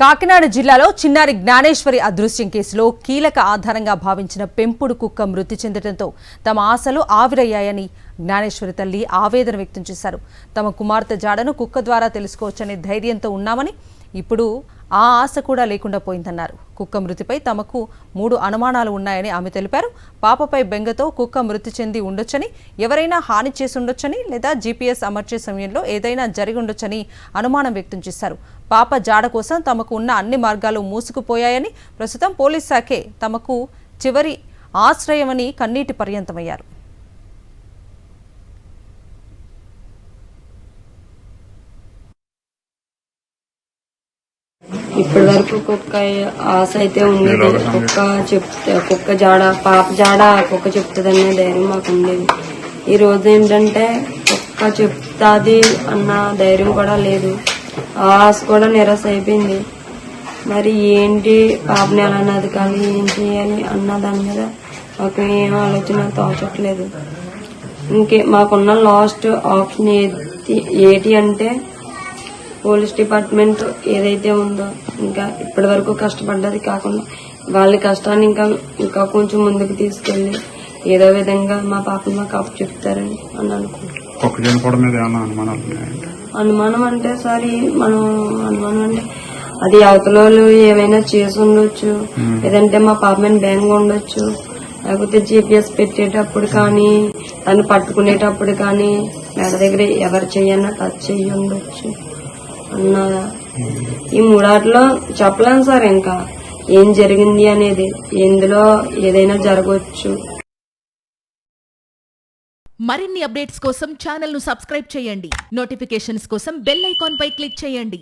కాకినాడ జిల్లాలో చిన్నారి జ్ఞానేశ్వరి అదృశ్యం కేసులో కీలక ఆధారంగా భావించిన పెంపుడు కుక్క మృతి చెందడంతో తమ ఆశలు ఆవిరయ్యాయని జ్ఞానేశ్వరి తల్లి ఆవేదన వ్యక్తం చేశారు. తమ కుమార్తె జాడను కుక్క ద్వారా తెలుసుకోవచ్చనే ధైర్యంతో ఉన్నామని, ఇప్పుడు ఆ ఆశ కూడా లేకుండా పోయిందన్నారు. కుక్క మృతిపై తమకు 3 అనుమానాలు ఉన్నాయని ఆమె తెలిపారు. పాపపై బెంగతో కుక్క మృతి చెంది ఉండొచ్చని, ఎవరైనా హాని చేసి ఉండొచ్చని లేదా జీపీఎస్ అమర్చే సమయంలో ఏదైనా జరిగి ఉండొచ్చని అనుమానం వ్యక్తం చేశారు. పాప జాడ కోసం తమకు ఉన్న అన్ని మార్గాలు మూసుకుపోయాయని, ప్రస్తుతం పోలీస్ శాఖే తమకు చివరి ఆశ్రయమని కన్నీటి పర్యంతమయ్యారు. ఇప్పటి వరకు కుక్క ఆశ అయితే ఉండేది. కుక్క జాడ, పాప జాడ కుక్క చెప్తుందనే ధైర్యం మాకు ఉండేది. ఈ రోజు ఏంటంటే కుక్క చెప్తాది అన్న ధైర్యం కూడా లేదు. ఆశ కూడా నిరాశ అయిపోయింది. మరి ఏంటి పాపని ఎలా నదకాలి, ఏం చేయాలి అన్న దాని మీద మాకు ఏం ఆలోచన తోచట్లేదు. మాకున్న లాస్ట్ ఆప్షన్ ఏంటి అంటే పోలీస్ డిపార్ట్మెంట్ ఏదైతే ఉందో, ఇంకా ఇప్పటి వరకు కష్టపడ్డది కాకుండా వాళ్ళ కష్టాన్ని ఇంకా కొంచెం ముందుకు తీసుకెళ్లి ఏదో విధంగా మా పాపను మాకు అప్పు చెప్తారని అనుమానం అంటే అనుమానం అంటే అది అవతల వాళ్ళు ఏమైనా చేసి ఉండొచ్చు, లేదంటే మా పాప మీద బెంగ ఉండొచ్చు, లేకపోతే జీపీఎస్ పెట్టేటప్పుడు కానీ తను పట్టుకునేటప్పుడు కానీ మెడ దగ్గర ఎవరు చెయ్యన్నా టచ్ చెయ్యి ఉండొచ్చు అన్నదా. ఈ మూడాట్లో చెప్పలేను సార్. ఇంకా ఏం జరిగింది అనేది, ఎందులో ఏదైనా జరగవచ్చు. మరిన్ని అప్డేట్స్ కోసం ఛానల్ ను సబ్స్క్రైబ్ చేయండి. నోటిఫికేషన్స్ కోసం బెల్ ఐకాన్ పై క్లిక్ చేయండి.